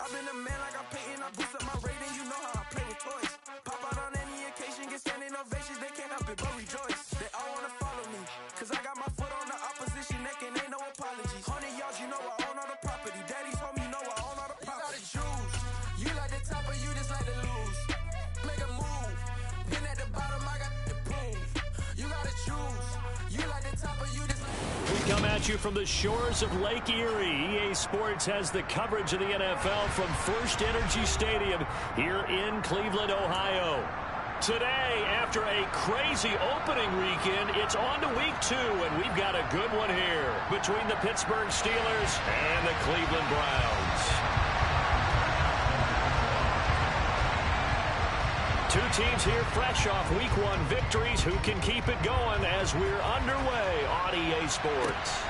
I've been a man like I'm Peyton. I boost up my rating, you know how I play with toys. Pop out on any occasion, get standing ovations. They can't help it but rejoice. They all wanna follow me, cause I got my foot on the opposition neck and ain't no apologies. 100 yards, you know I own all the property. Daddy's home, you know I own all the property. You gotta choose. You like the top or you just like to lose. Make a move. Been at the bottom, I got to prove. You gotta choose. You like the top or you just like. We come at you from the shores of Lake Erie. EA Sports has the coverage of the NFL from First Energy Stadium here in Cleveland, Ohio. Today, after a crazy opening weekend, it's on to week 2, and we've got a good one here between the Pittsburgh Steelers and the Cleveland Browns. Two teams here fresh off week 1 victories. Who can keep it going as we're underway on EA Sports?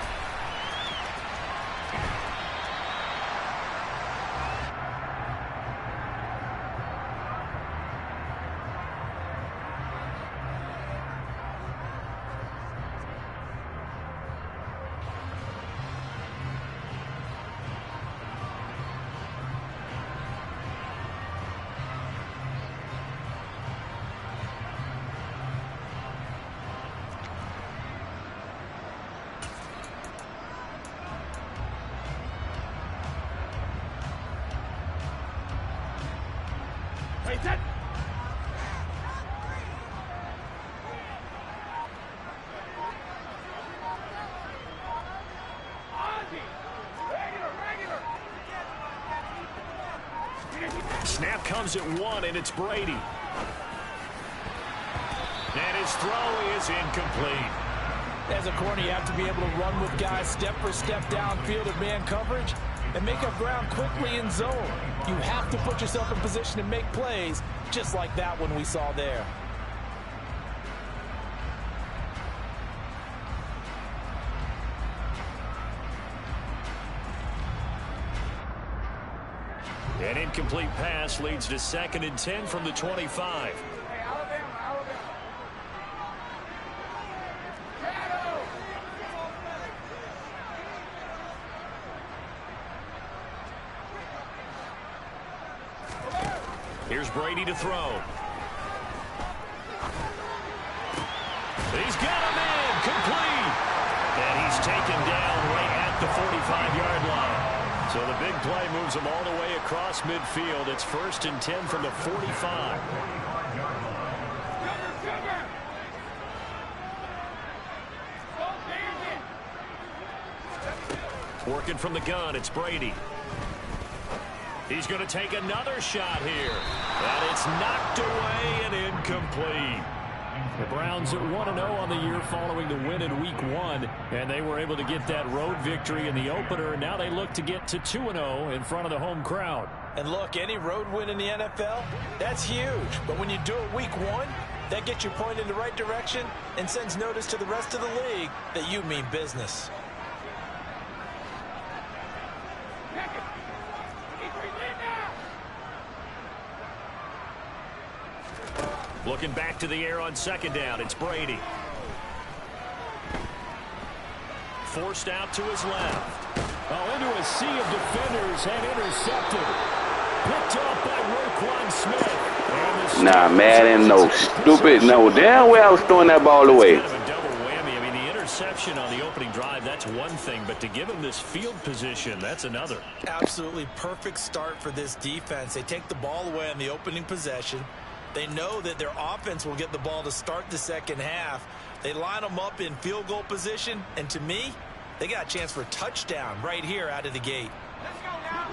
Snap comes at 1, and it's Brady. And his throw is incomplete. As a corner, you have to be able to run with guys step for step downfield in man coverage and make up ground quickly in zone. You have to put yourself in position to make plays, just like that one we saw there. An incomplete pass leads to 2nd and 10 from the 25. Here's Brady to throw. He's got him in, complete. And he's taken down right at the 45-yard line. So the big play moves him all the way across midfield. It's 1st and 10 from the 45. Working from the gun, it's Brady. He's going to take another shot here. And it's knocked away and incomplete. The Browns at 1-0 on the year following the win in week 1. And they were able to get that road victory in the opener. And now they look to get to 2-0 in front of the home crowd. And look, any road win in the NFL, that's huge. But when you do it week 1, that gets you pointed in the right direction and sends notice to the rest of the league that you mean business. Looking back to the air on 2nd down, it's Brady. Forced out to his left. Into a sea of defenders and intercepted. Picked up by Roquan Smith. Nah, man, no stupid. No, damn well I was throwing that ball away. Kind of a double whammy. I mean, the interception on the opening drive, that's one thing. But to give him this field position, that's another. Absolutely perfect start for this defense. They take the ball away on the opening possession. They know that their offense will get the ball to start the second half. They line them up in field goal position, and to me, they got a chance for a touchdown right here out of the gate. Let's go now.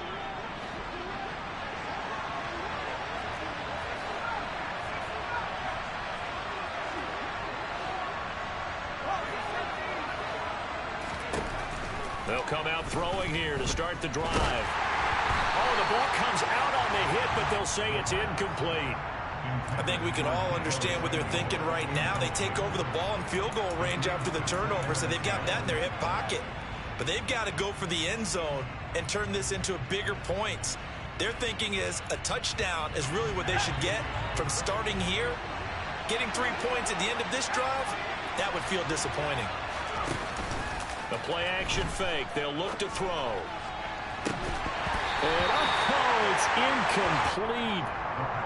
They'll come out throwing here to start the drive. Oh, the ball comes out on the hit, but they'll say it's incomplete. I think we can all understand what they're thinking right now. They take over the ball in field goal range after the turnover, so they've got that in their hip pocket. But they've got to go for the end zone and turn this into bigger points. Their thinking is a touchdown is really what they should get from starting here. Getting 3 points at the end of this drive, that would feel disappointing. The play action fake. They'll look to throw. And It's incomplete.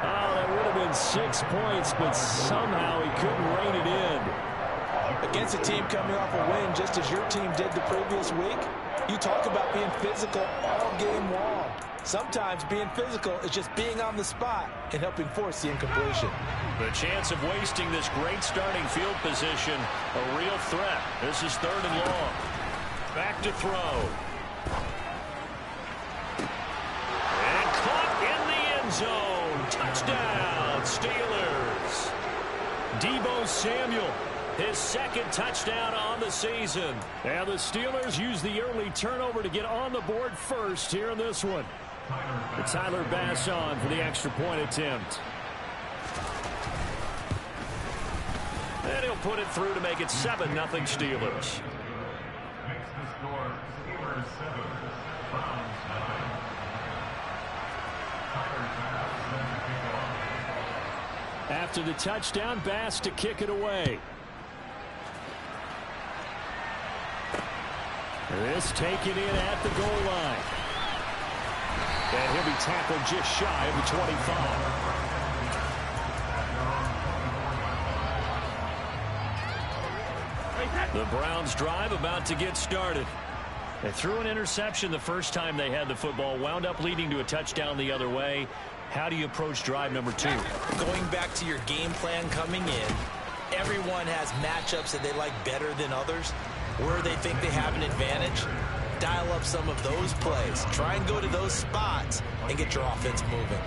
Oh, that would have been 6 points, but somehow he couldn't rein it in. Against a team coming off a win, just as your team did the previous week, you talk about being physical all game long. Sometimes being physical is just being on the spot and helping force the incompletion. The chance of wasting this great starting field position, a real threat. This is 3rd and long. Back to throw. And caught in the end zone. Touchdown, Steelers. Deebo Samuel, his 2nd touchdown on the season. And the Steelers use the early turnover to get on the board first here in this one. Tyler Bass on for the extra point attempt. And he'll put it through to make it 7-0 Steelers. After the touchdown, Bass to kick it away. This taken in at the goal line. And he'll be tackled just shy of the 25. The Browns drive about to get started. They threw an interception the first time they had the football, wound up leading to a touchdown the other way. How do you approach drive number 2? Going back to your game plan coming in, everyone has matchups that they like better than others, where they think they have an advantage. Dial up some of those plays. Try and go to those spots and get your offense moving.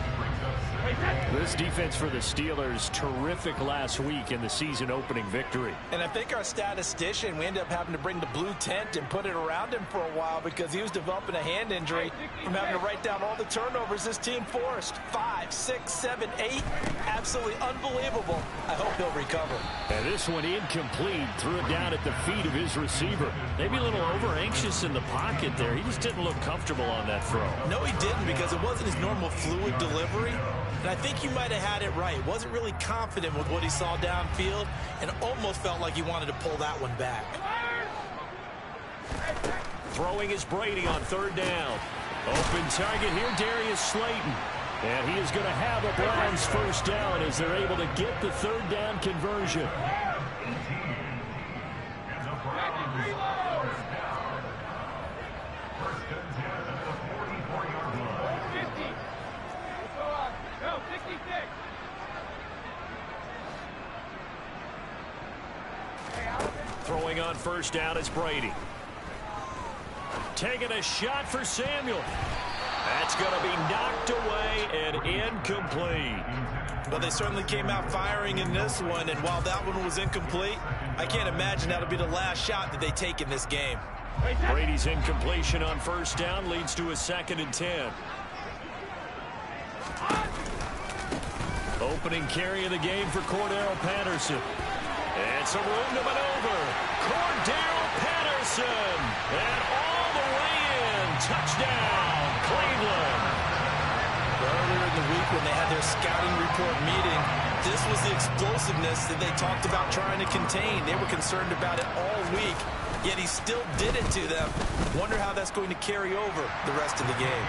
This defense for the Steelers, terrific last week in the season opening victory. And I think our statistician, we ended up having to bring the blue tent and put it around him for a while because he was developing a hand injury from having to write down all the turnovers this team forced. 5, 6, 7, 8. Absolutely unbelievable. I hope he'll recover. And this one incomplete. Threw it down at the feet of his receiver. Maybe a little over-anxious in the pocket there. He just didn't look comfortable on that throw. No, he didn't, because it wasn't his normal fluid delivery. And I think you might have had it right. Wasn't really confident with what he saw downfield and almost felt like he wanted to pull that one back. Throwing is Brady on 3rd down. Open target here, Darius Slayton. And he is going to have a Browns 1st down as they're able to get the 3rd down conversion. Throwing on 1st down is Brady. Taking a shot for Samuel. That's going to be knocked away and incomplete. Well, they certainly came out firing in this one, and while that one was incomplete, I can't imagine that'll be the last shot that they take in this game. Brady's incompletion on 1st down leads to a 2nd and 10. Opening carry of the game for Cordero Patterson. And some room to maneuver. Cordero Patterson. And all the way in. Touchdown, Cleveland. Earlier in the week when they had their scouting report meeting, this was the explosiveness that they talked about trying to contain. They were concerned about it all week, yet he still did it to them. Wonder how that's going to carry over the rest of the game.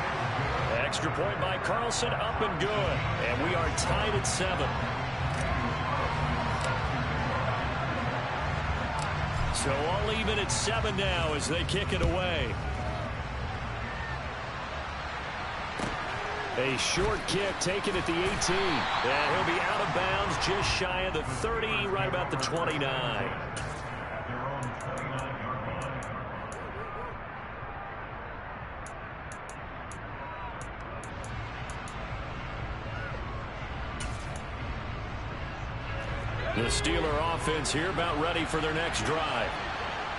Extra point by Carlson, up and good. And we are tied at 7. So all even at 7 now as they kick it away. A short kick taken at the 18. And he'll be out of bounds just shy of the 30, right about the 29. The Steeler offense here about ready for their next drive.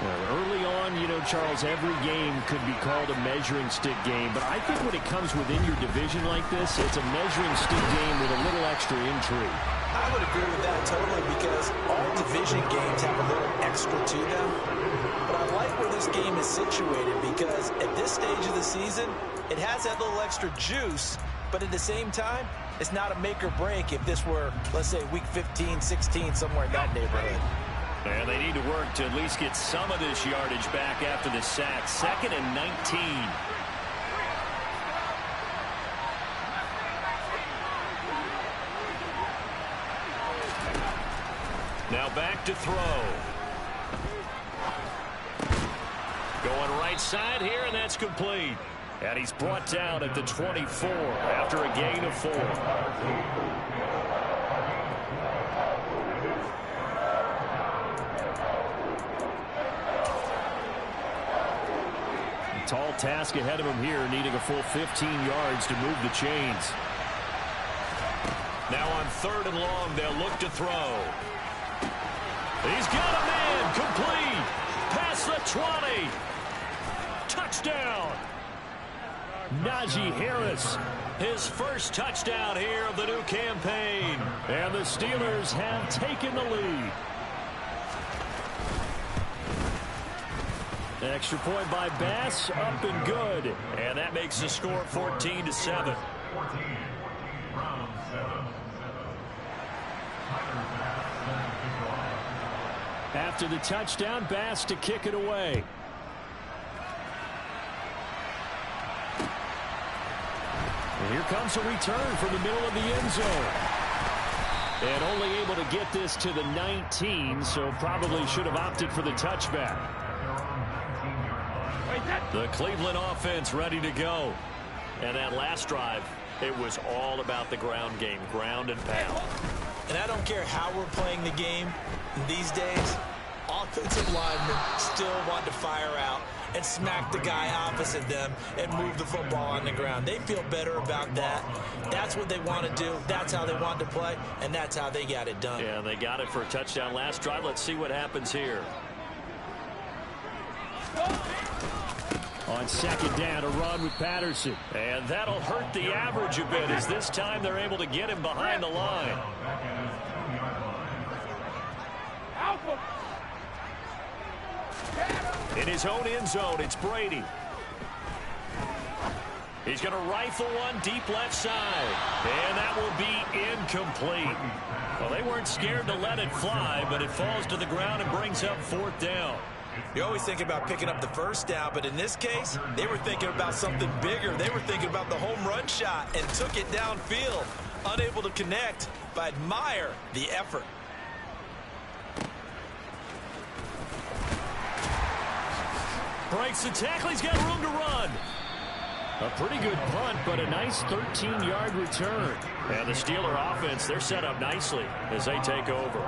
Well, early on, you know, Charles, every game could be called a measuring stick game. But I think when it comes within your division like this, it's a measuring stick game with a little extra intrigue. I would agree with that totally, because all division games have a little extra to them. But I like where this game is situated, because at this stage of the season, it has that little extra juice. But at the same time, it's not a make or break if this were, let's say, week 15, 16, somewhere in that neighborhood. And they need to work to at least get some of this yardage back after the sack. 2nd and 19. Now back to throw. Going right side here, and that's complete. And he's brought down at the 24 after a gain of 4. Tall task ahead of him here, needing a full 15 yards to move the chains. Now on 3rd and long, they'll look to throw. He's got a man, complete, past the 20. Touchdown. Najee Harris, his first touchdown here of the new campaign. And the Steelers have taken the lead. Extra point by Bass, up and good. And that makes the score 14-7. After the touchdown, Bass to kick it away. And here comes a return from the middle of the end zone. And only able to get this to the 19, so probably should have opted for the touchback. The Cleveland offense ready to go. And that last drive, it was all about the ground game, ground and pound. And I don't care how we're playing the game these days, offensive linemen still want to fire out and smack the guy opposite them and move the football on the ground. They feel better about that. That's what they want to do. That's how they want to play, and that's how they got it done. Yeah, they got it for a touchdown last drive. Let's see what happens here. On 2nd down, a run with Patterson. And that'll hurt the average a bit, as this time they're able to get him behind the line. In his own end zone, it's Brady. He's going to rifle one deep left side. And that will be incomplete. Well, they weren't scared to let it fly, but it falls to the ground and brings up 4th down. You always think about picking up the first down, but in this case, they were thinking about something bigger. They were thinking about the home run shot and took it downfield. Unable to connect, but admire the effort. Breaks the tackle. He's got room to run. A pretty good punt, but a nice 13-yard return. And the Steeler offense, they're set up nicely as they take over.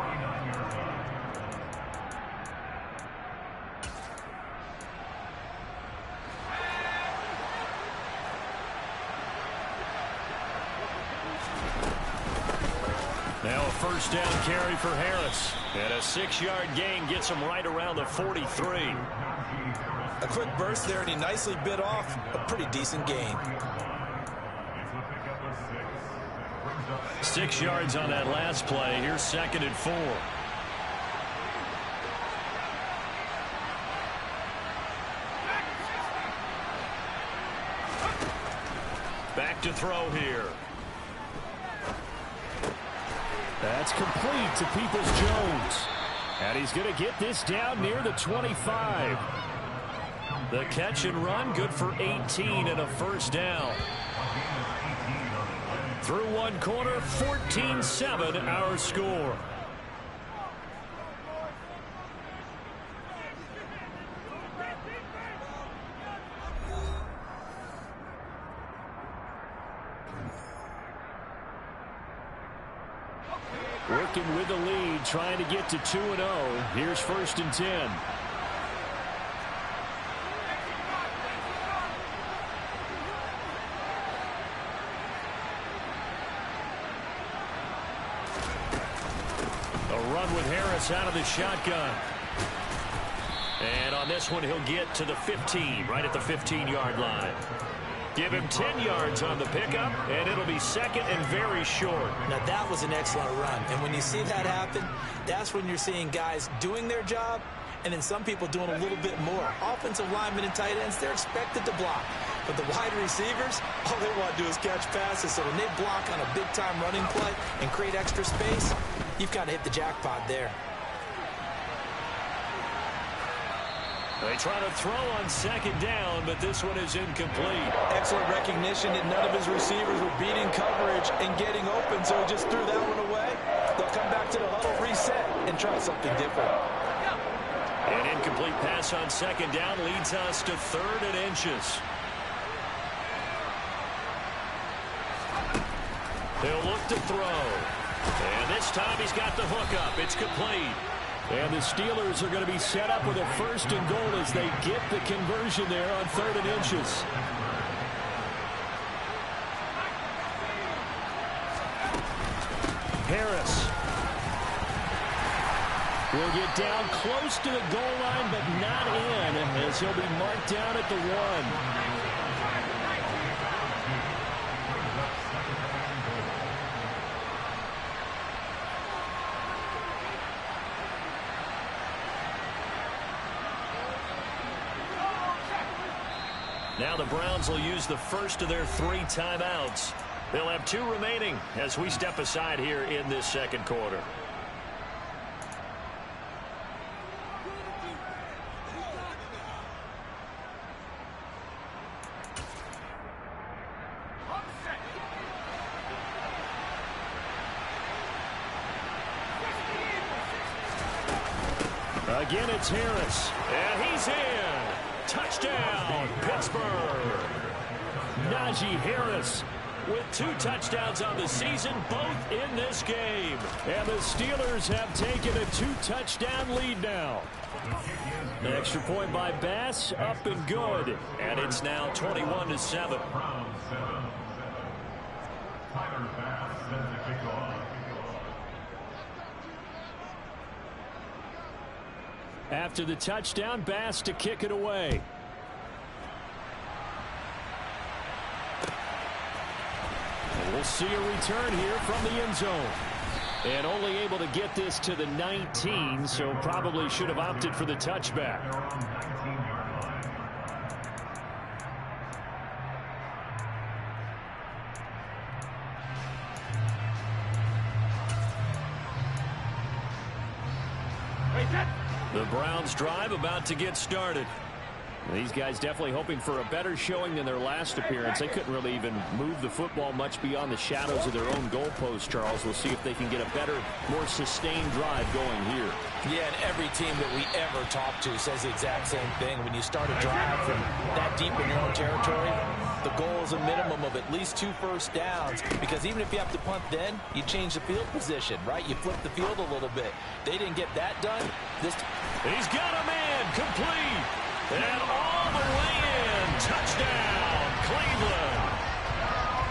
Now a first down carry for Harris. And a 6-yard gain gets him right around the 43. A quick burst there, and he nicely bit off a pretty decent gain. 6 yards on that last play. Here's 2nd and 4. Back to throw here. That's complete to Peoples-Jones. And he's going to get this down near the 25. The catch and run, good for 18 and a first down. Through one quarter, 14-7 our score. Working with the lead, trying to get to 2-0. Here's 1st and 10. A run with Harris out of the shotgun. And on this one, he'll get to the 15, right at the 15-yard line. Give him 10 yards on the pickup, and it'll be 2nd and very short. Now, that was an excellent run. And when you see that happen, that's when you're seeing guys doing their job, and then some people doing a little bit more. Offensive linemen and tight ends, they're expected to block. But the wide receivers, all they want to do is catch passes. So when they block on a big-time running play and create extra space, you've got to hit the jackpot there. They try to throw on 2nd down, but this one is incomplete. Excellent recognition that none of his receivers were beating coverage and getting open, so he just threw that one away. they'll come back to the huddle, reset, and try something different. An incomplete pass on second down leads us to 3rd and inches. He'll look to throw. And this time he's got the hook up. It's complete. And the Steelers are going to be set up with a 1st and goal as they get the conversion there on 3rd and inches. Harris will get down close to the goal line, but not in, as he'll be marked down at the 1. Now the Browns will use the first of their 3 timeouts. They'll have 2 remaining as we step aside here in this second quarter. Again, it's Harris. And he's in. Touchdown, Pittsburgh. Najee Harris with 2 touchdowns on the season, both in this game. And the Steelers have taken a 2-touchdown lead now. The extra point by Bass, up and good. And it's now 21-7. After the touchdown, Bass to kick it away. And we'll see a return here from the end zone. And only able to get this to the 19, so probably should have opted for the touchback. The Browns drive about to get started. These guys definitely hoping for a better showing than their last appearance. They couldn't really even move the football much beyond the shadows of their own goalpost, Charles. We'll see if they can get a better, more sustained drive going here. Yeah, and every team that we ever talk to says the exact same thing. When you start a drive from that deep in your own territory, the goal is a minimum of at least 2 first downs, because even if you have to punt then, you change the field position, right? You flip the field a little bit. They didn't get that done. He's got a man, complete. And all the way in. Touchdown, Cleveland.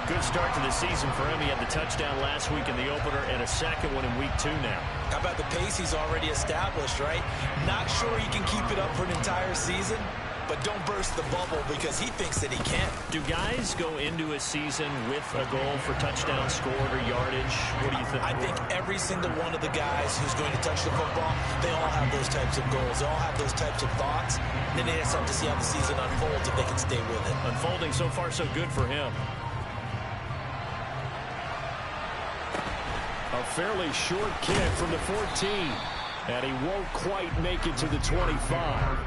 Good start to the season for him. He had the touchdown last week in the opener and a second one in week 2 now. How about the pace he's already established, right? Not sure he can keep it up for an entire season, but don't burst the bubble because he thinks that he can. Do guys go into a season with a goal for touchdown scored or yardage? What do you think? I think every single one of the guys who's going to touch the football, they all have those types of goals. They all have those types of thoughts. Then they just have to see how the season unfolds if they can stay with it. Unfolding so far so good for him. A fairly short kick from the 14. And he won't quite make it to the 25.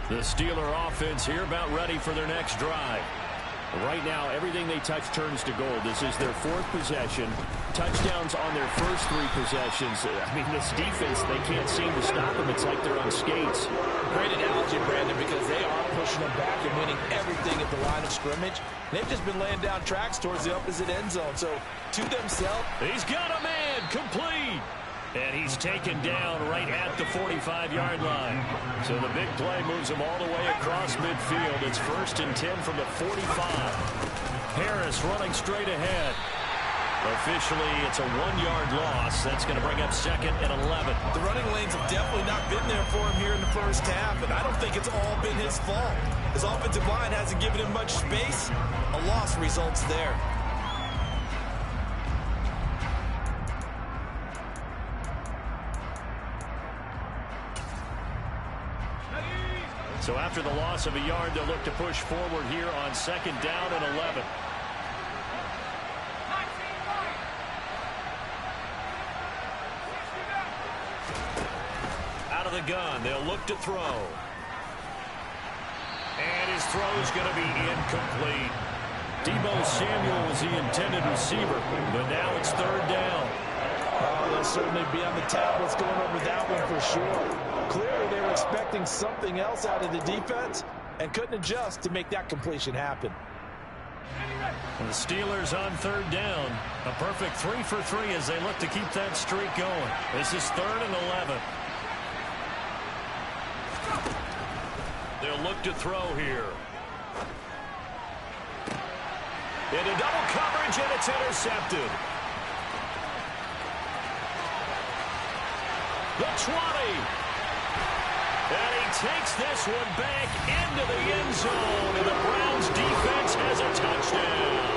The Steeler offense here about ready for their next drive. Right now, everything they touch turns to gold. This is their 4th possession. Touchdowns on their first 3 possessions. I mean, this defense, they can't seem to stop them. It's like they're on skates. Great analogy, Brandon, because they are pushing them back and winning everything at the line of scrimmage. They've just been laying down tracks towards the opposite end zone. So, to themselves, he's got a man, complete. And he's taken down right at the 45-yard line. So the big play moves him all the way across midfield. It's 1st and 10 from the 45. Harris running straight ahead. Officially, it's a 1-yard loss. That's going to bring up 2nd and 11. The running lanes have definitely not been there for him here in the first half, and I don't think it's all been his fault. His offensive line hasn't given him much space. A loss results there. So after the loss of a yard, they'll look to push forward here on 2nd down and 11. Out of the gun, they'll look to throw. And his throw is going to be incomplete. Deebo Samuel was the intended receiver, but now it's 3rd down. Oh, they'll certainly be on the tablets going over that one for sure. Clearly, they were expecting something else out of the defense and couldn't adjust to make that completion happen. And the Steelers on 3rd down. A perfect 3 for 3 as they look to keep that streak going. This is 3rd and 11. They'll look to throw here. Into double coverage, and it's intercepted. The 20. And he takes this one back into the end zone, and the Browns defense has a touchdown.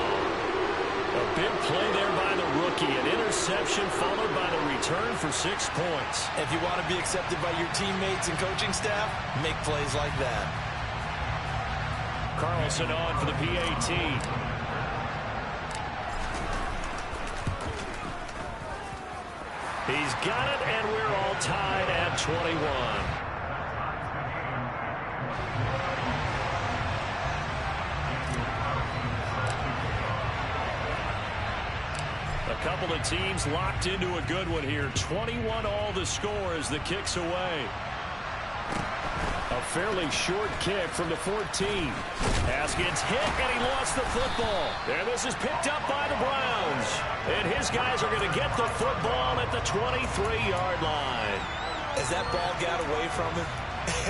A big play there by the rookie. An interception followed by the return for 6 points. If you want to be accepted by your teammates and coaching staff, make plays like that. Carlson on for the PAT. He's got it, and we're all tied at 21. A couple of teams locked into a good one here. 21 all the score as the kick's away. A fairly short kick from the 14. Pass gets hit, and he lost the football. And this is picked up by the Browns. And his guys are going to get the football at the 23-yard line. As that ball got away from him,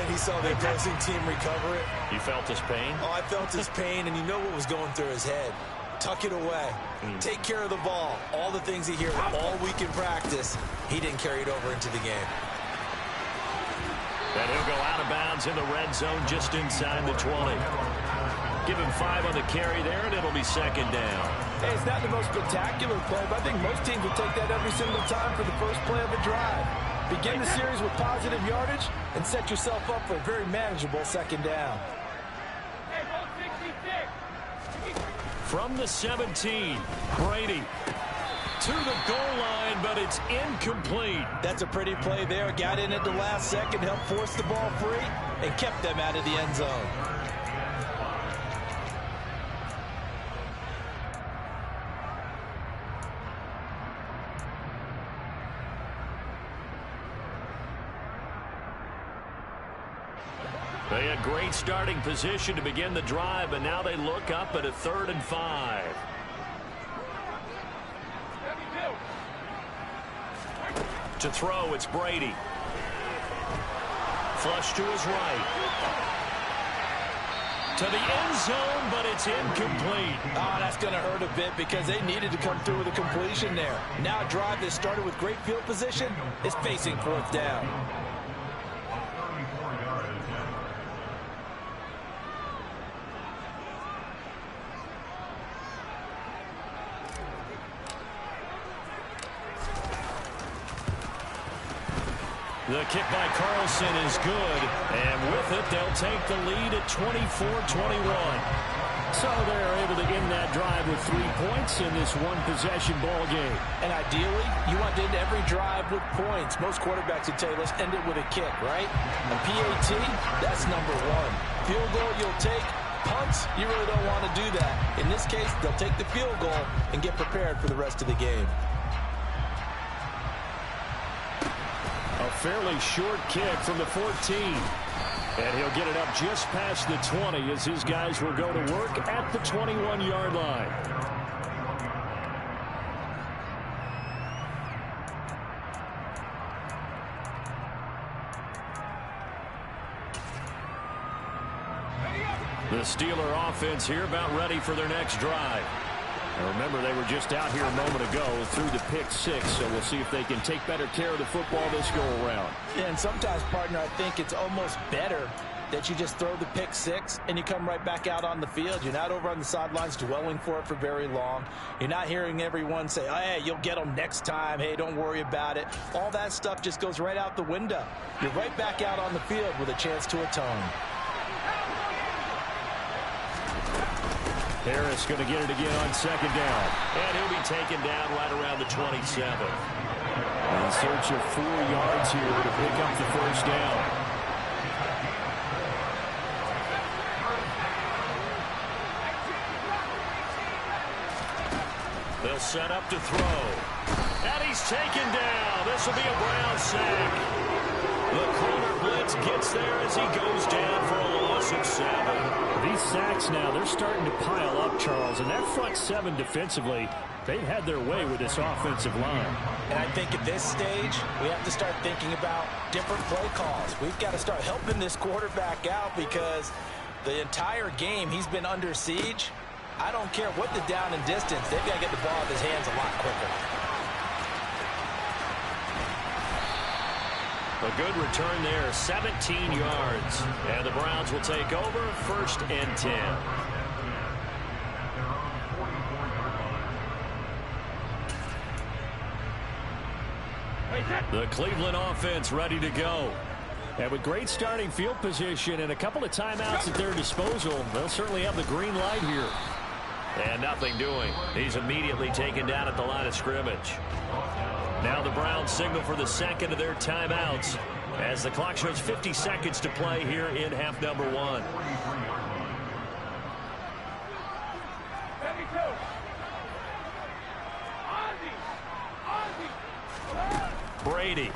and he saw the opposing team recover it. You felt his pain? Oh, I felt his pain, and you know what was going through his head. Tuck it away. Take care of the ball. All the things he hears all week in practice, he didn't carry it over into the game. And he'll go out of bounds in the red zone just inside the 20. Give him 5 on the carry there, and it'll be 2nd down. Hey, it's not the most spectacular play, but I think most teams will take that every single time for the first play of a drive. Begin the series with positive yardage and set yourself up for a very manageable 2nd down. From the 17, Brady to the goal line, but it's incomplete. That's a pretty play there. Got in at the last second, helped force the ball free, and kept them out of the end zone. They had great starting position to begin the drive, but now they look up at a 3rd and 5. To throw, it's Brady. Flush to his right. To the end zone, but it's incomplete. Oh, that's going to hurt a bit because they needed to come through with a completion there. Now a drive that started with great field position is facing 4th down. The kick by Carlson is good, and with it, they'll take the lead at 24-21. So they're able to end that drive with 3 points in this one-possession ball game. And ideally, you want to end every drive with points. Most quarterbacks would tell you, let's end it with a kick, right? A PAT, that's number 1. Field goal you'll take. Punts, you really don't want to do that. In this case, they'll take the field goal and get prepared for the rest of the game. A fairly short kick from the 14. And he'll get it up just past the 20 as his guys will go to work at the 21-yard line. The Steeler offense here about ready for their next drive. Now remember, they were just out here a moment ago through the pick 6, so we'll see if they can take better care of the football this go-around. Yeah, and sometimes, partner, I think it's almost better that you just throw the pick 6 and you come right back out on the field. You're not over on the sidelines dwelling for it for very long. You're not hearing everyone say, oh, hey, you'll get them next time. Hey, don't worry about it. All that stuff just goes right out the window. You're right back out on the field with a chance to atone. Harris going to get it again on second down. And he'll be taken down right around the 27. In search of 4 yards here to pick up the first down. They'll set up to throw. And he's taken down. This will be a Brown sack. The corner blitz gets there as he goes down for a loss of 7. These sacks now, they're starting to pile up, Charles. And that front 7 defensively, they've had their way with this offensive line. And I think at this stage, we have to start thinking about different play calls. We've got to start helping this quarterback out because the entire game he's been under siege. I don't care what the down and distance. They've got to get the ball in his hands a lot quicker. A good return there, 17 yards. And the Browns will take over, 1st and 10. The Cleveland offense ready to go. And with great starting field position and a couple of timeouts at their disposal, they'll certainly have the green light here. And nothing doing. He's immediately taken down at the line of scrimmage. Now the Browns signal for the second of their timeouts as the clock shows 50 seconds to play here in half number 1. Brady.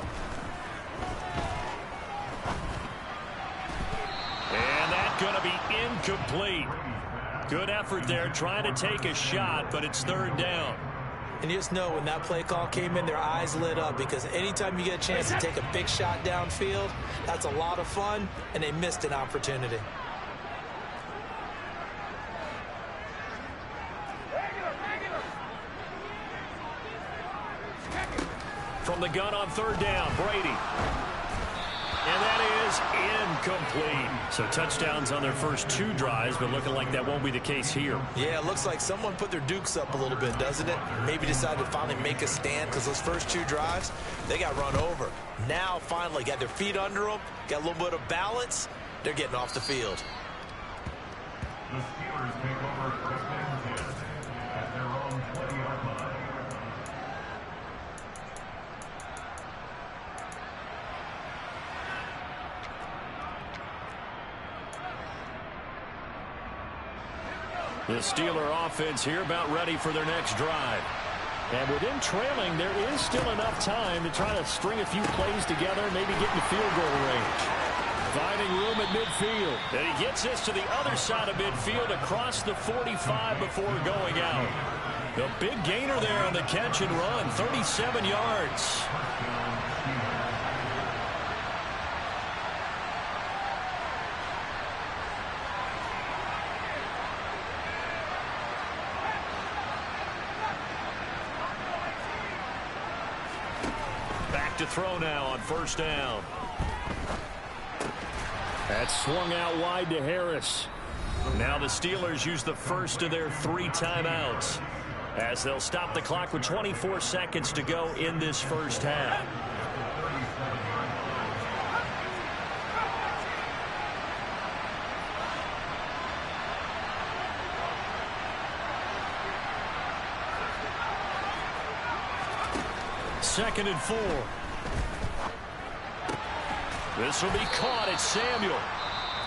And that's going to be incomplete. Good effort there, trying to take a shot, but it's 3rd down. And you just know when that play call came in, their eyes lit up because anytime you get a chance to take a big shot downfield, that's a lot of fun, and they missed an opportunity. From the gun on 3rd down, Brady. And that is incomplete. So touchdowns on their first 2 drives, but looking like that won't be the case here. Yeah, it looks like someone put their dukes up a little bit, doesn't it? Maybe decided to finally make a stand because those first 2 drives, they got run over. Now finally got their feet under them, got a little bit of balance. They're getting off the field. The Steelers take over 1st and 10 at their own 20-yard line. The Steeler offense here about ready for their next drive. And with them trailing, there is still enough time to try to string a few plays together, maybe get in field goal range. Finding room at midfield. And he gets this to the other side of midfield across the 45 before going out. The big gainer there on the catch and run, 37 yards. To throw now on 1st down. That's swung out wide to Harris. Now the Steelers use the first of their 3 timeouts as they'll stop the clock with 24 seconds to go in this first half. Second and 4. This will be caught at Samuel.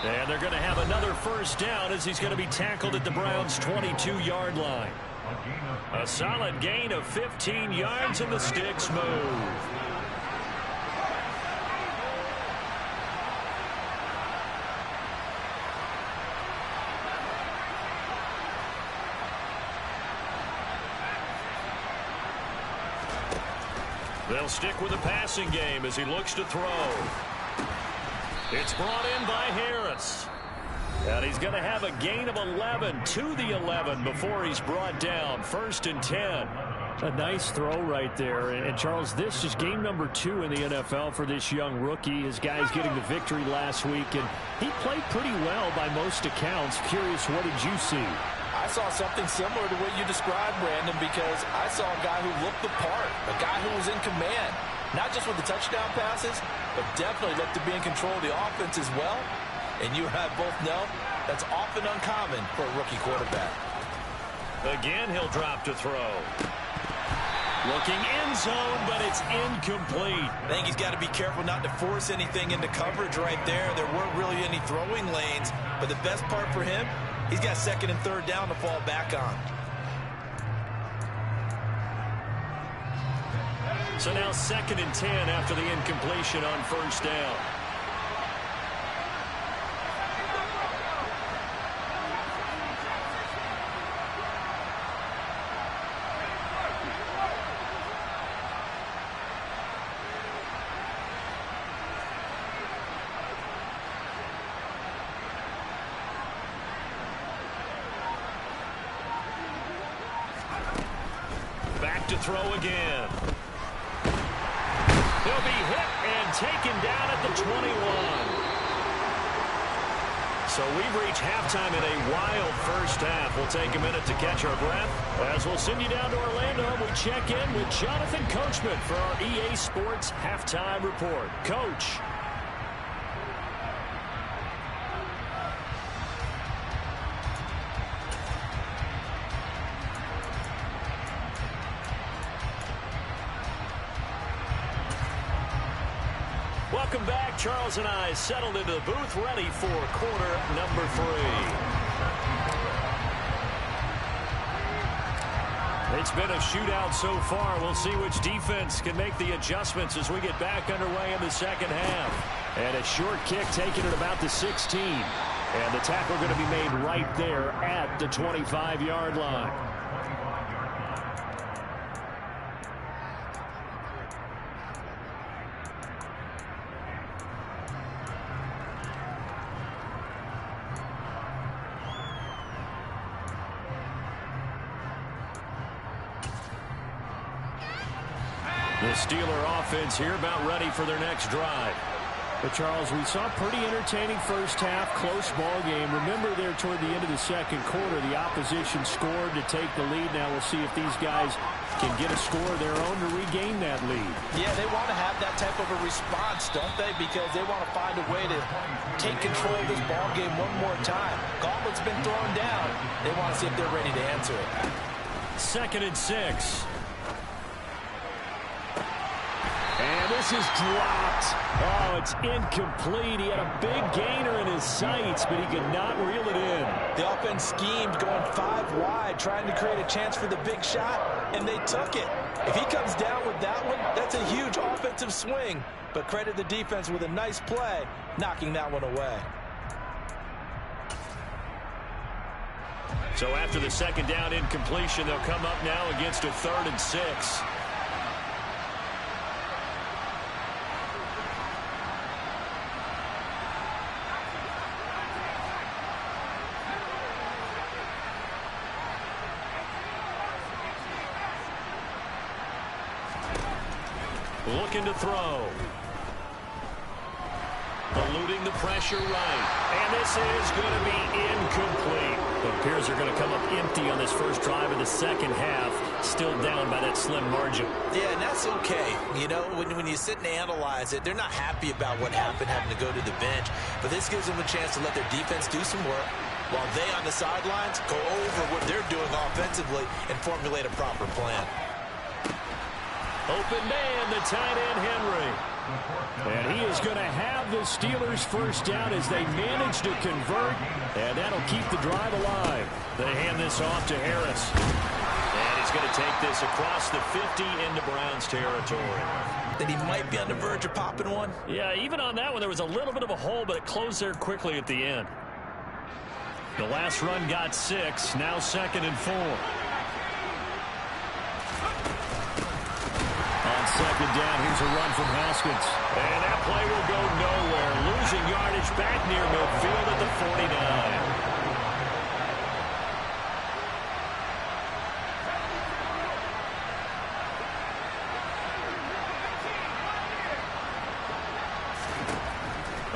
And they're going to have another first down as he's going to be tackled at the Browns' 22-yard line. A solid gain of 15 yards and the sticks move. They'll stick with the passing game as he looks to throw. It's brought in by Harris. And he's going to have a gain of 11 to the 11 before he's brought down. 1st and 10. A nice throw right there. And Charles, this is game number 2 in the NFL for this young rookie. His guys getting the victory last week. And he played pretty well by most accounts. Curious, what did you see? I saw something similar to what you described, Brandon, because I saw a guy who looked the part, a guy who was in command, not just with the touchdown passes, but definitely looked to be in control of the offense as well. And you and I both know that's often uncommon for a rookie quarterback. Again, he'll drop to throw. Looking end zone, but it's incomplete. I think he's got to be careful not to force anything into coverage right there. There weren't really any throwing lanes, but the best part for him, he's got second and third down to fall back on. So now 2nd and 10 after the incompletion on first down. Back to throw again. He'll be hit and taken down at the 21. So we've reached halftime in a wild first half. We'll take a minute to catch our breath as we'll send you down to Orlando and we check in with Jonathan Coachman for our EA Sports Halftime Report. Coach. Welcome back. Charles and I settled into the booth, ready for quarter number 3. It's been a shootout so far. We'll see which defense can make the adjustments as we get back underway in the second half. And a short kick taken at about the 16. And the tackle going to be made right there at the 25-yard line. The Steeler offense here about ready for their next drive. But, Charles, we saw a pretty entertaining first half, close ball game. Remember there toward the end of the second quarter, the opposition scored to take the lead. Now we'll see if these guys can get a score of their own to regain that lead. Yeah, they want to have that type of a response, don't they? Because they want to find a way to take control of this ball game one more time. Gauntlet's been thrown down. They want to see if they're ready to answer it. 2nd and 6. And this is dropped. Oh, it's incomplete. He had a big gainer in his sights, but he could not reel it in. The offense schemed going 5 wide, trying to create a chance for the big shot, and they took it. If he comes down with that one, that's a huge offensive swing. But credit the defense with a nice play, knocking that one away. So after the second down incompletion, they'll come up now against a 3rd and 6. Looking to throw. Eluding the pressure right. And this is going to be incomplete. It appears they're going to come up empty on this first drive of the second half. Still down by that slim margin. Yeah, and that's okay. You know, when you sit and analyze it, they're not happy about what happened having to go to the bench. But this gives them a chance to let their defense do some work while they on the sidelines go over what they're doing offensively and formulate a proper plan. Open man, the tight end, Henry. And he is going to have the Steelers first down as they manage to convert, and that'll keep the drive alive. They hand this off to Harris. And he's going to take this across the 50 into Browns territory. That he might be on the verge of popping one? Yeah, even on that one, there was a little bit of a hole, but it closed there quickly at the end. The last run got 6, now 2nd and 4. Second down, here's a run from Haskins. And that play will go nowhere. Losing yardage back near midfield at the 49.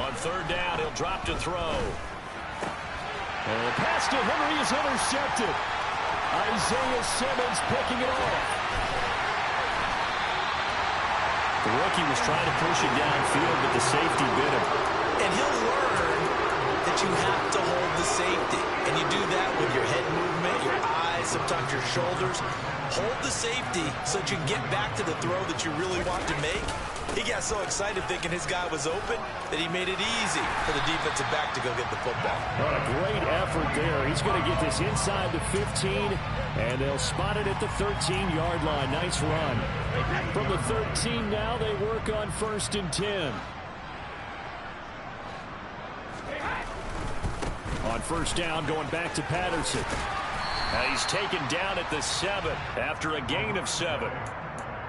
On 3rd down, he'll drop to throw. And the pass to Henry is intercepted. Isaiah Simmons picking it off. The rookie was trying to push it downfield, but the safety bit him. And he'll learn that you have to hold the safety. And you do that with your head movement, your eyes, sometimes your shoulders. Hold the safety so that you can get back to the throw that you really want to make. He got so excited thinking his guy was open that he made it easy for the defensive back to go get the football. What a great effort there. He's going to get this inside the 15, and they'll spot it at the 13-yard line. Nice run. From the 13 now, they work on 1st and 10. On 1st down, going back to Patterson. He's taken down at the 7 after a gain of 7.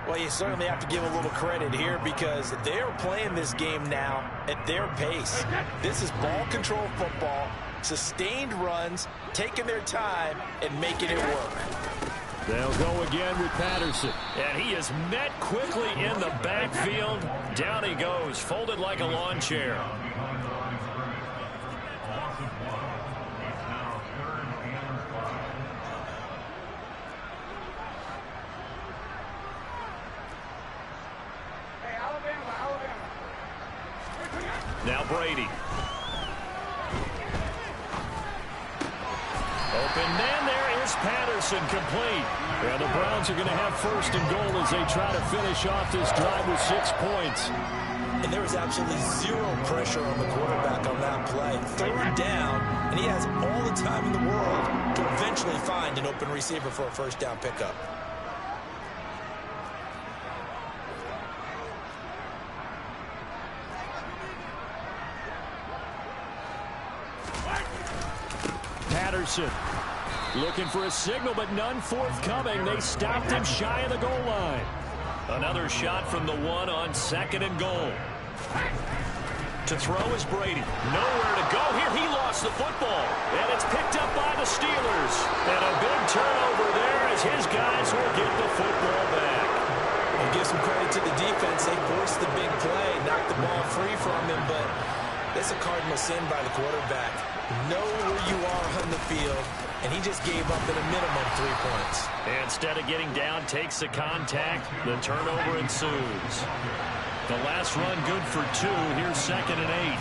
Well, you certainly have to give a little credit here because they're playing this game now at their pace. This is ball control football, sustained runs, taking their time, and making it work. They'll go again with Patterson. And he is met quickly in the backfield. Down he goes, folded like a lawn chair. Now Brady. Open man, there is Patterson, complete. And the Browns are going to have 1st and goal as they try to finish off this drive with 6 points. And there was absolutely zero pressure on the quarterback on that play. 3rd down, and he has all the time in the world to eventually find an open receiver for a 1st down pickup. Patterson looking for a signal, but none forthcoming. They stopped him shy of the goal line. Another shot from the 1 on 2nd and goal. To throw is Brady. Nowhere to go here. He lost the football. And it's picked up by the Steelers. And a big turnover there as his guys will get the football back. And give some credit to the defense. They forced the big play, knocked the ball free from him, but that's a cardinal sin by the quarterback. Know where you are on the field, and he just gave up at a minimum 3 points. Instead of getting down, takes the contact. The turnover ensues. The last run good for 2. Here's 2nd and 8.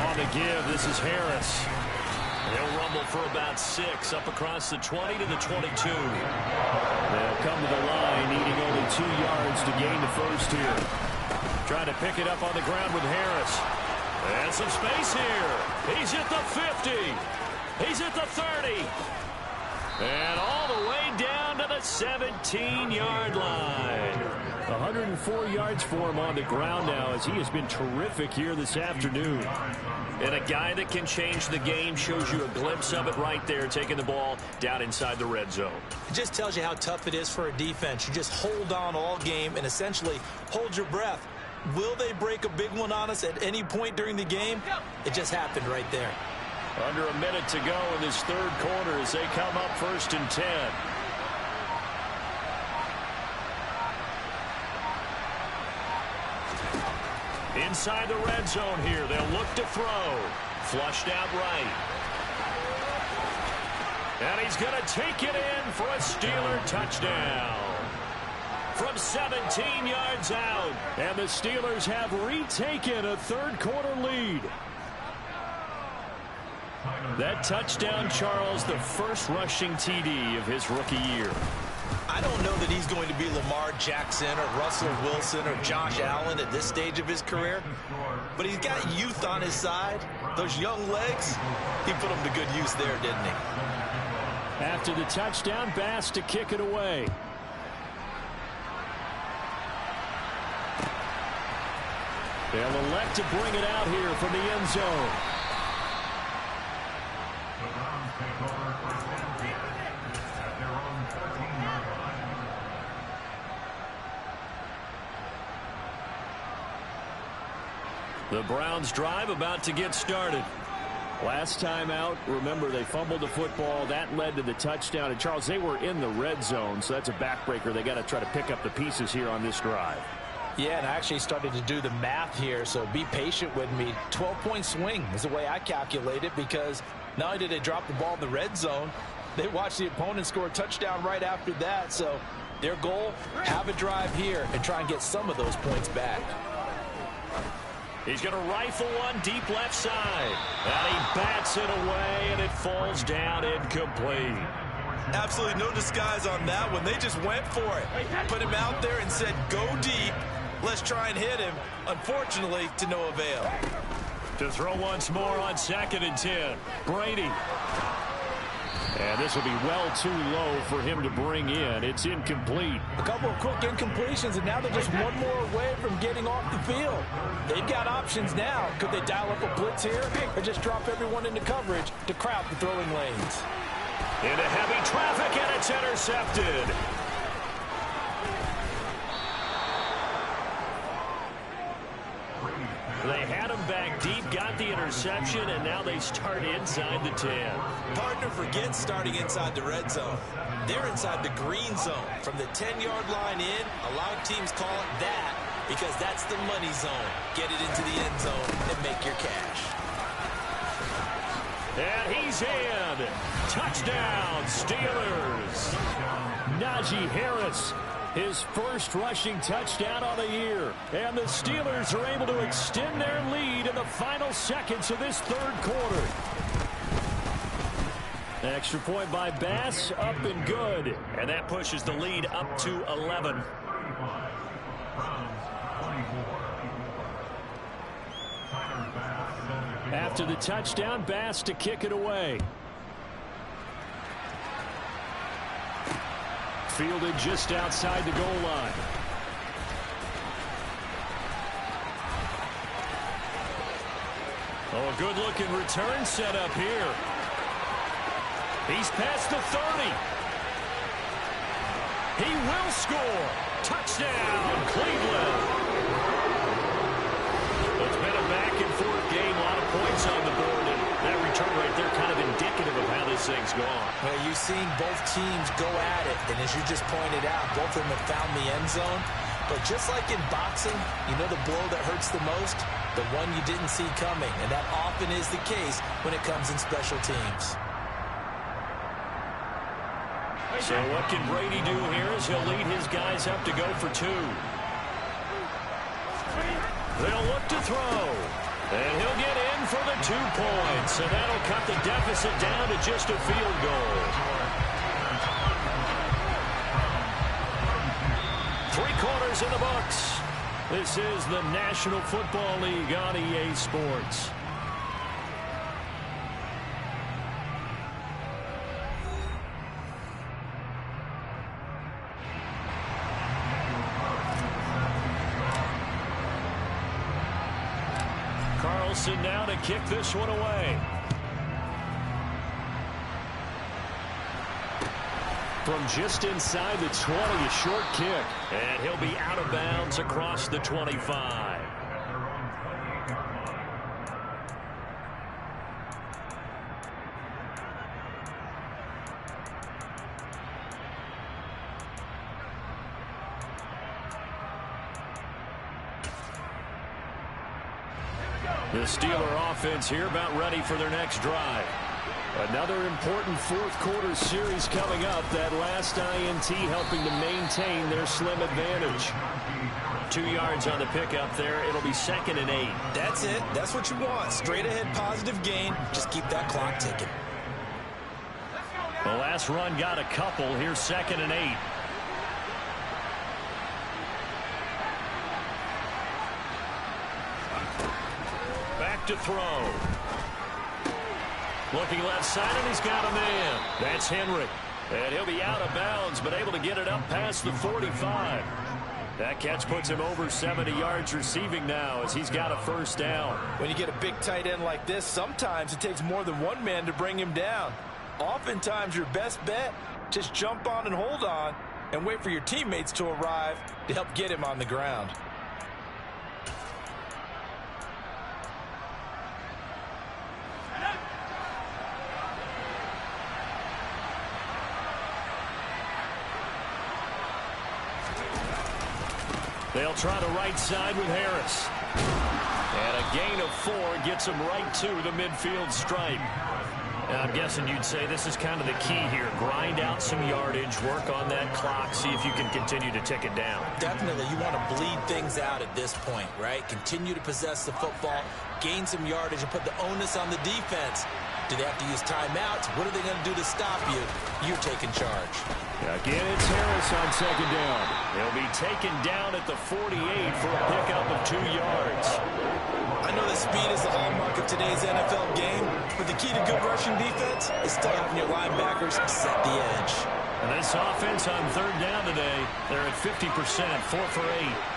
On the give, this is Harris. They'll rumble for about 6 up across the 20 to the 22. They'll come to the line, needing only 2 yards to gain the 1st here. Trying to pick it up on the ground with Harris. And some space here. He's at the 50. He's at the 30. And all the way down to the 17-yard line. 104 yards for him on the ground now as he has been terrific here this afternoon. And a guy that can change the game, shows you a glimpse of it right there, taking the ball down inside the red zone. It just tells you how tough it is for a defense. You just hold on all game and essentially hold your breath. Will they break a big one on us at any point during the game? It just happened right there. Under a minute to go in this 3rd quarter as they come up 1st and 10. Inside the red zone here. They'll look to throw. Flushed out right. And he's going to take it in for a Steeler touchdown. From 17 yards out. And the Steelers have retaken a 3rd quarter lead. That touchdown, Charles, the first rushing TD of his rookie year. I don't know that he's going to be Lamar Jackson or Russell Wilson or Josh Allen at this stage of his career, but he's got youth on his side. Those young legs, he put them to good use there, didn't he? After the touchdown, Bass to kick it away. They'll elect to bring it out here from the end zone. The Browns take over 1st and 10 at their own 14-yard line. The Browns drive about to get started. Last time out, remember, they fumbled the football. That led to the touchdown. And, Charles, they were in the red zone, so that's a backbreaker. They got to try to pick up the pieces here on this drive. Yeah, and I actually started to do the math here, so be patient with me. 12-point swing is the way I calculate it, because not only did they drop the ball in the red zone, they watched the opponent score a touchdown right after that. So their goal, have a drive here and try and get some of those points back. He's going to rifle one deep left side. And he bats it away, and it falls down incomplete. Absolutely no disguise on that one. They just went for it. Put him out there and said, go deep. Let's try and hit him. Unfortunately, to no avail. To throw once more on 2nd and 10. Brady. And this will be well too low for him to bring in. It's incomplete. A couple of quick incompletions, and now they're just one more away from getting off the field. They've got options now. Could they dial up a blitz here or just drop everyone into coverage to crowd the throwing lanes? Into heavy traffic, and it's intercepted. They had him back deep, got the interception, and now they start inside the 10. Partner forgets starting inside the red zone. They're inside the green zone. From the 10-yard line in, a lot of teams call it that because that's the money zone. Get it into the end zone and make your cash. And he's in. Touchdown, Steelers. Najee Harris, his first rushing touchdown on the year. And the Steelers are able to extend their lead in the final seconds of this third quarter. Extra point by Bass, up and good. And that pushes the lead up to 11. After the touchdown, Bass to kick it away. Fielded just outside the goal line. Oh, a good-looking return set up here. He's past the 30. He will score. Touchdown, Cleveland. It's been a back-and-forth game, a lot of points on the board, and that return right there kind of indicative of how this thing's gone. Well, you've seen both teams go at it, and as you just pointed out, both of them have found the end zone. But just like in boxing, you know the blow that hurts the most? The one you didn't see coming, and that often is the case when it comes in special teams. So what can Brady do here as he'll lead his guys up to go for 2. They'll look to throw. And he'll get in for the 2 points. And that'll cut the deficit down to just a field goal. 3 quarters in the books. This is the National Football League on EA Sports. Carlson now to kick this one away. From just inside the 20, a short kick. And he'll be out of bounds across the 25. The Steeler offense here about ready for their next drive. Another important fourth quarter series coming up. That last INT helping to maintain their slim advantage. 2 yards on the pickup there. It'll be 2nd and 8. That's it. That's what you want. Straight ahead positive gain. Just keep that clock ticking. The last run got a couple. Here's 2nd and 8. Back to throw. Looking left side, and he's got a man. That's Henry. And he'll be out of bounds, but able to get it up past the 45. That catch puts him over 70 yards receiving now as he's got a first down. When you get a big tight end like this, sometimes it takes more than one man to bring him down. Oftentimes, your best bet, just jump on and hold on and wait for your teammates to arrive to help get him on the ground. They'll try the right side with Harris. And a gain of 4 gets him right to the midfield stripe. Now, I'm guessing you'd say this is kind of the key here. Grind out some yardage, work on that clock, see if you can continue to tick it down. Definitely, you want to bleed things out at this point, right? Continue to possess the football, gain some yardage, and put the onus on the defense. Do they have to use timeouts? What are they going to do to stop you? You're taking charge. Again, it's Harris on second down. He'll be taken down at the 48 for a pickup of 2 yards. I know that speed is the hallmark of today's NFL game, but the key to good rushing defense is still having your linebackers set the edge. And this offense on third down today, they're at 50%, 4 for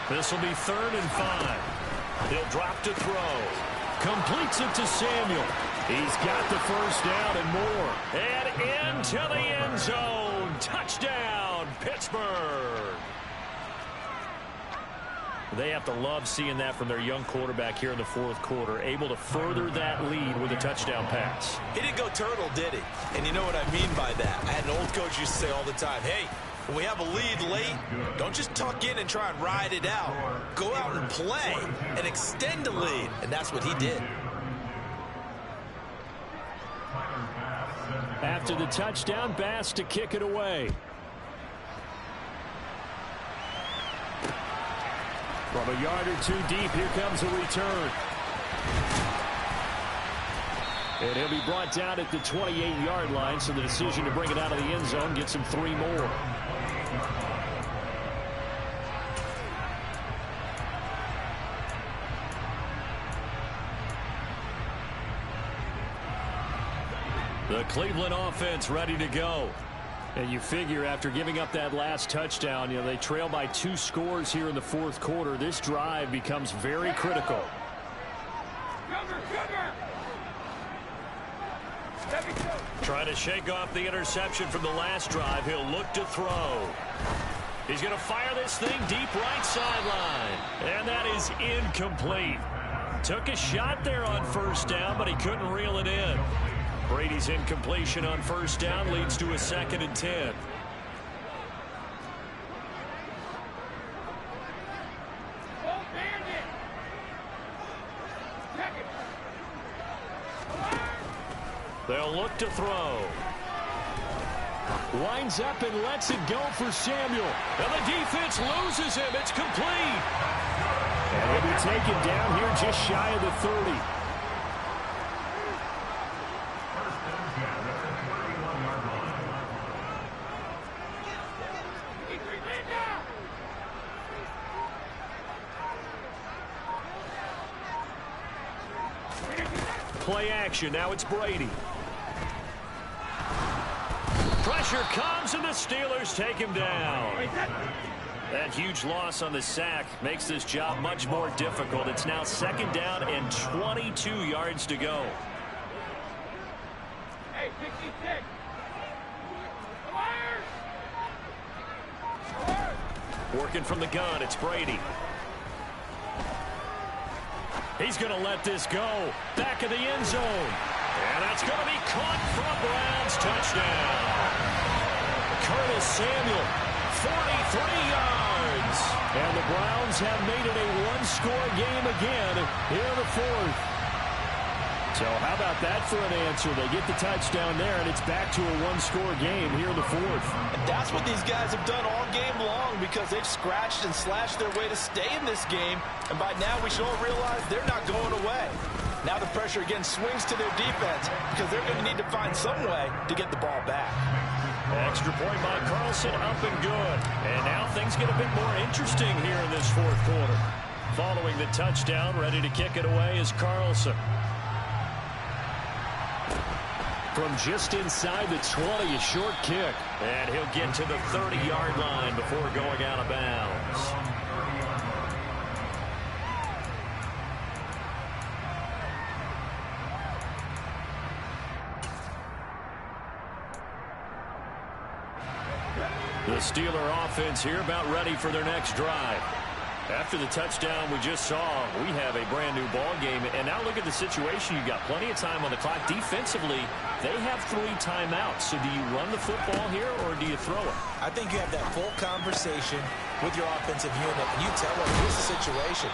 8. This will be 3rd and 5. He'll drop to throw. Completes it to Samuel. He's got the first down and more. And into the end zone. Touchdown, Pittsburgh. They have to love seeing that from their young quarterback here in the 4th quarter, able to further that lead with a touchdown pass. He didn't go turtle, did he? And you know what I mean by that. I had an old coach used to say all the time, hey, when we have a lead late, don't just tuck in and try and ride it out. Go out and play and extend the lead. And that's what he did. After the touchdown, Bass to kick it away. From a yard or 2 deep, here comes a return. And he'll be brought down at the 28-yard line, so the decision to bring it out of the end zone gets him 3 more. The Cleveland offense ready to go. And you figure after giving up that last touchdown, they trail by 2 scores here in the 4th quarter. This drive becomes very critical. Trying to shake off the interception from the last drive. He'll look to throw. He's going to fire this thing deep right sideline. And that is incomplete. Took a shot there on first down, but he couldn't reel it in. Brady's incompletion on first down leads to a 2nd and 10. They'll look to throw. Winds up and lets it go for Samuel. And the defense loses him. It's complete. And he'll be taken down here just shy of the 30. Play action. Now it's Brady. Pressure comes, and the Steelers take him down. That huge loss on the sack makes this job much more difficult. It's now 2nd down and 22 yards to go. Hey, 66. Working from the gun, it's Brady. He's going to let this go. Back of the end zone. And that's going to be caught for a Browns touchdown. Curtis Samuel, 43 yards. And the Browns have made it a 1-score game again here in the 4th. So how about that for an answer? They get the touchdown there, and it's back to a 1-score game here in the 4th. And that's what these guys have done all game long, because they've scratched and slashed their way to stay in this game. And by now, we should all realize they're not going away. Now the pressure again swings to their defense, because they're going to need to find some way to get the ball back. Extra point by Carlson, up and good. And now things get a bit more interesting here in this 4th quarter. Following the touchdown, ready to kick it away is Carlson. From just inside the 20, a short kick. And he'll get to the 30-yard line before going out of bounds. The Steeler offense here about ready for their next drive. After the touchdown we just saw, we have a brand new ball game. And now look at the situation. You've got plenty of time on the clock. Defensively, they have 3 timeouts. So do you run the football here or do you throw it? I think you have that full conversation with your offensive unit. And you tell them, here's the situation.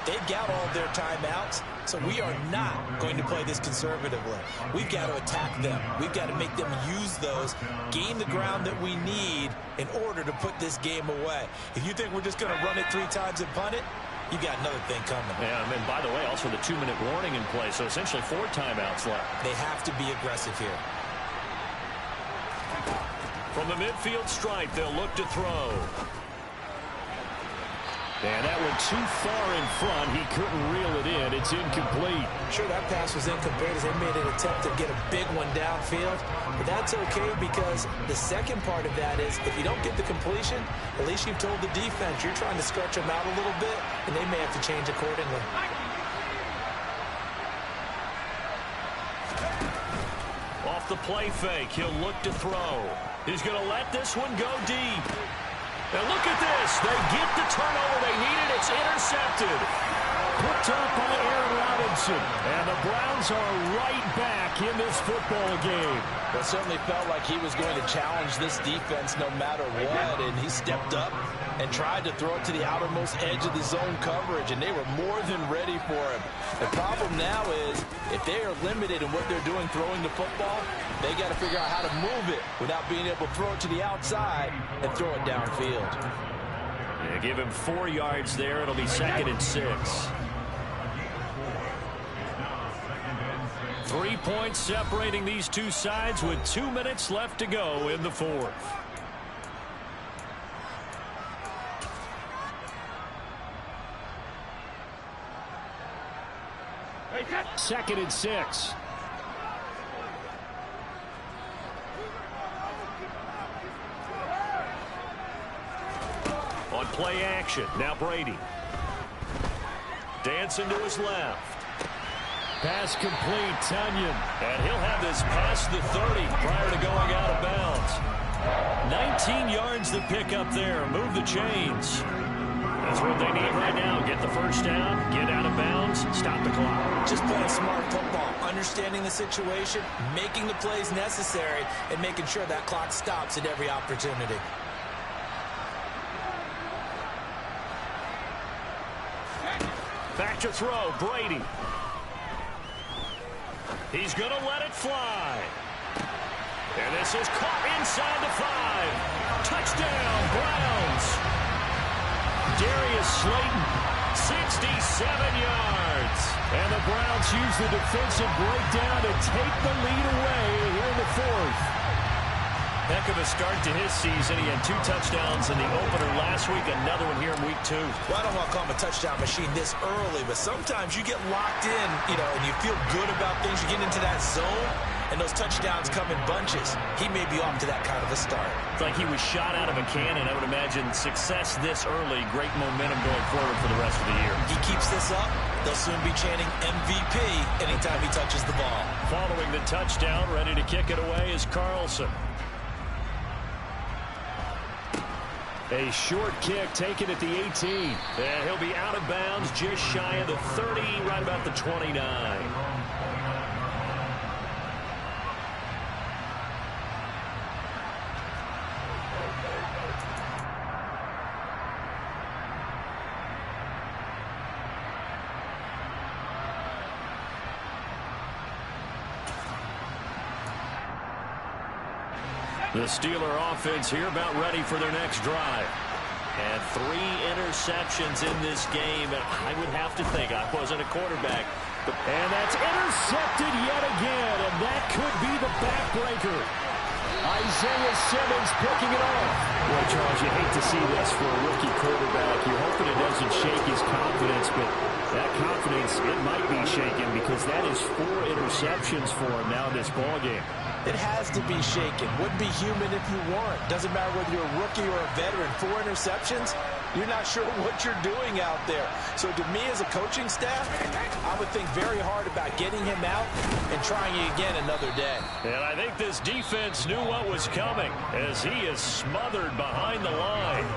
They've got all their timeouts, so we are not going to play this conservatively. We've got to attack them. We've got to make them use those, gain the ground that we need in order to put this game away. If you think we're just going to run it 3 times and punt it, you got another thing coming. And by the way, also the 2-minute warning in play, so essentially 4 timeouts left. They have to be aggressive here. From the midfield stripe, they'll look to throw. And that went too far in front. He couldn't reel it in. It's incomplete. Sure, that pass was incomplete as they made an attempt to get a big one downfield. But that's okay because the second part of that is if you don't get the completion, at least you've told the defense you're trying to stretch them out a little bit, and they may have to change accordingly. Off the play fake, he'll look to throw. He's going to let this one go deep. And look at this. They get the turnover they needed. It's intercepted. Picked up by Aaron Robinson. And the Browns are right back in this football game. Well, it certainly felt like he was going to challenge this defense no matter what. And he stepped up and tried to throw it to the outermost edge of the zone coverage. And they were more than ready for him. The problem now is if they are limited in what they're doing throwing the football, they got to figure out how to move it without being able to throw it to the outside and throw it downfield. Yeah, give him 4 yards there. It'll be 2nd and 6. 3 points separating these two sides with 2 minutes left to go in the 4th. Second and 6. On play action, now Brady. Dancing to his left. Pass complete, Tunyon. And he'll have this past the 30 prior to going out of bounds. 19 yards to pick up there. Move the chains. That's what they need right now. Get the first down, get out of bounds, stop the clock. Just playing smart football, understanding the situation, making the plays necessary, and making sure that clock stops at every opportunity. Back to throw, Brady. He's going to let it fly. And this is caught inside the 5. Touchdown, Browns. Darius Slayton, 67 yards. And the Browns use the defensive breakdown to take the lead away here in the 4th. Heck of a start to his season. He had 2 touchdowns in the opener last week, another one here in week 2. Well, I don't want to call him a touchdown machine this early, but sometimes you get locked in, and you feel good about things. You get into that zone, and those touchdowns come in bunches. He may be off to that kind of a start. It's like he was shot out of a cannon. I would imagine success this early, great momentum going forward for the rest of the year. He keeps this up, they'll soon be chanting MVP anytime he touches the ball. Following the touchdown, ready to kick it away is Carlson. A short kick taken at the 18. And he'll be out of bounds just shy of the 30, right about the 29. The Steeler offense here about ready for their next drive. And 3 interceptions in this game. And I would have to think, I wasn't a quarterback. And that's intercepted yet again. And that could be the backbreaker. Isaiah Simmons picking it off. Boy, Charles, you hate to see this for a rookie quarterback. You're hoping it doesn't shake his confidence, but that confidence, it might be shaken because that is 4 interceptions for him now in this ballgame. It has to be shaken. Wouldn't be human if you weren't. Doesn't matter whether you're a rookie or a veteran. 4 interceptions, you're not sure what you're doing out there. So to me as a coaching staff, I would think very hard about getting him out and trying it again another day. And I think this defense knew what was coming as he is smothered behind the line.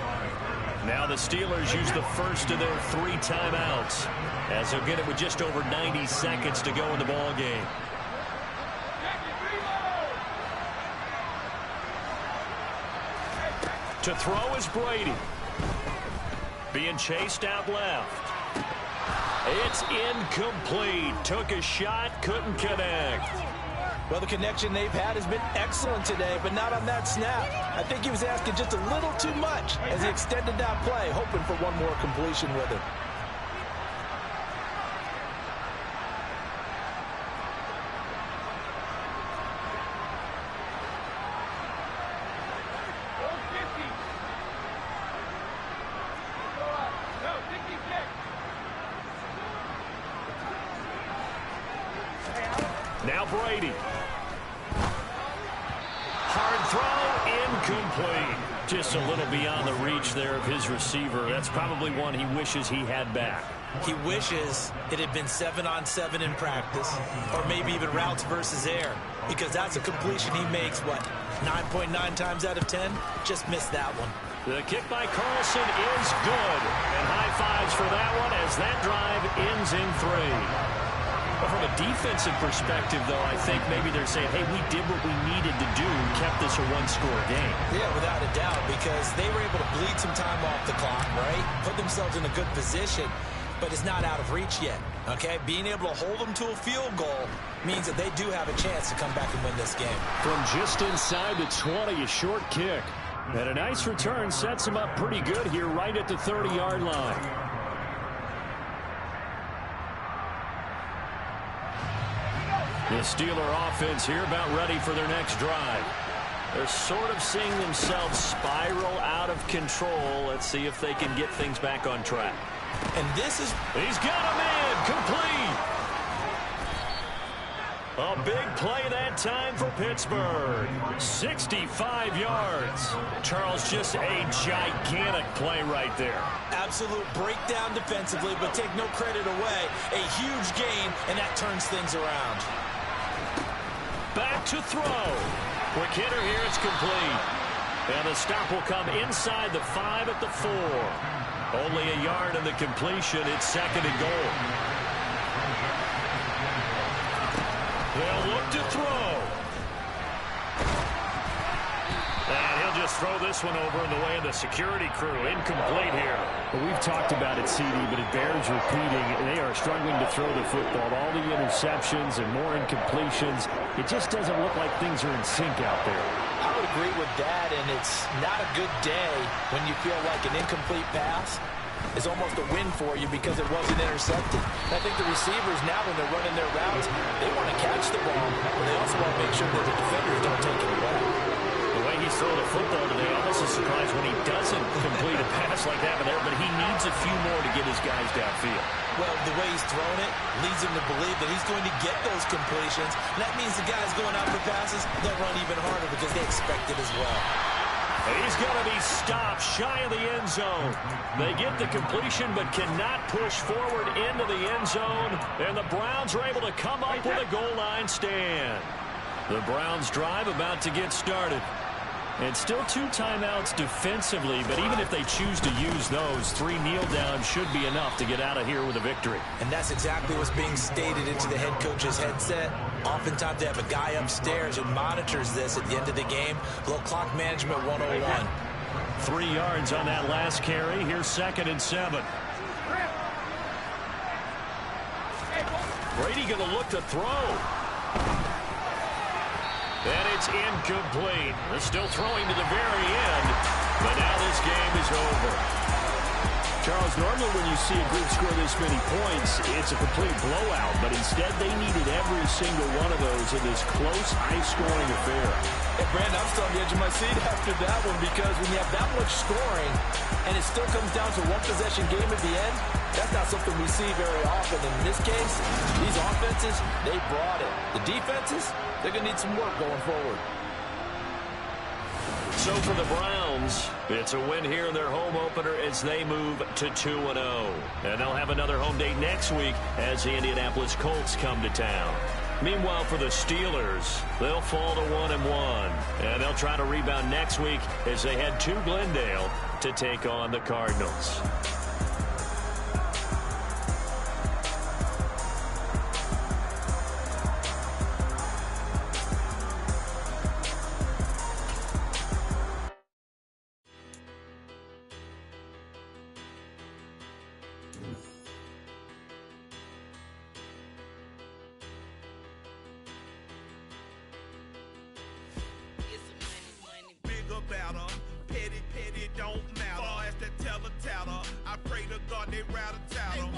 Now the Steelers use the first of their 3 timeouts as they'll get it with just over 90 seconds to go in the ball game. To throw is Brady. Being chased out left. It's incomplete. Took a shot, couldn't connect. Well, the connection they've had has been excellent today, but not on that snap. I think he was asking just a little too much as he extended that play, hoping for one more completion with it. Now Brady. Hard throw, incomplete. Just a little beyond the reach there of his receiver. That's probably one he wishes he had back. He wishes it had been 7-on-7 in practice, or maybe even routes versus air, because that's a completion he makes, what, 9.9 times out of 10? Just missed that one. The kick by Carlson is good. And high fives for that one as that drive ends in 3. But from a defensive perspective, though, I think maybe they're saying, hey, we did what we needed to do and kept this a one-score game. Yeah, without a doubt, because they were able to bleed some time off the clock, right? Put themselves in a good position, but it's not out of reach yet, okay? Being able to hold them to a field goal means that they do have a chance to come back and win this game. From just inside the 20, a short kick. And a nice return sets him up pretty good here right at the 30-yard line. The Steeler offense here about ready for their next drive. They're sort of seeing themselves spiral out of control. Let's see if they can get things back on track. And this is... He's got him in. Complete. A big play that time for Pittsburgh. 65 yards. Charles, just a gigantic play right there. Absolute breakdown defensively, but take no credit away. A huge gain, and that turns things around. Back to throw. Quick hitter here, it's complete. And the stop will come inside the 5 at the 4. Only a yard in the completion. It's second and goal. They'll look to throw. And he'll just throw this one over in the way of the security crew. Incomplete here. Well, we've talked about it, CD, but it bears repeating. They are struggling to throw the football. All the interceptions and more incompletions. It just doesn't look like things are in sync out there. I would agree with that, and it's not a good day when you feel like an incomplete pass is almost a win for you because it wasn't intercepted. I think the receivers now, when they're running their routes, they want to catch the ball, but they also want to make sure that the defenders don't take it away. The way he's throwing the football today, almost a surprise when he doesn't complete a pass like that, but he needs a few more to get his guys downfield. Well, the way he's thrown it leads him to believe that he's going to get those completions. And that means the guys going out for passes, they'll run even harder because they expect it as well. He's going to be stopped shy of the end zone. They get the completion but cannot push forward into the end zone. And the Browns are able to come up with a goal line stand. The Browns drive about to get started. And still 2 timeouts defensively, but even if they choose to use those, 3 kneel downs should be enough to get out of here with a victory. And that's exactly what's being stated into the head coach's headset. Oftentimes they have a guy upstairs who monitors this at the end of the game. A little clock management 101. 3 yards on that last carry. Here's 2nd and 7. Brady going to look to throw. And it's incomplete. They're still throwing to the very end, but now this game is over. Charles, normally when you see a group score this many points, it's a complete blowout, but instead they needed every single one of those in this close, high-scoring affair. Hey, Brandon, I'm still on the edge of my seat after that one because when you have that much scoring and it still comes down to one possession game at the end, that's not something we see very often. In this case, these offenses, they brought it. The defenses, they're going to need some work going forward. So for the Browns, it's a win here in their home opener as they move to 2-0. And they'll have another home day next week as the Indianapolis Colts come to town. Meanwhile, for the Steelers, they'll fall to 1-1. And they'll try to rebound next week as they head to Glendale to take on the Cardinals. Petty don't matter. Far as the teller tatter, I pray to God they rattle tattle.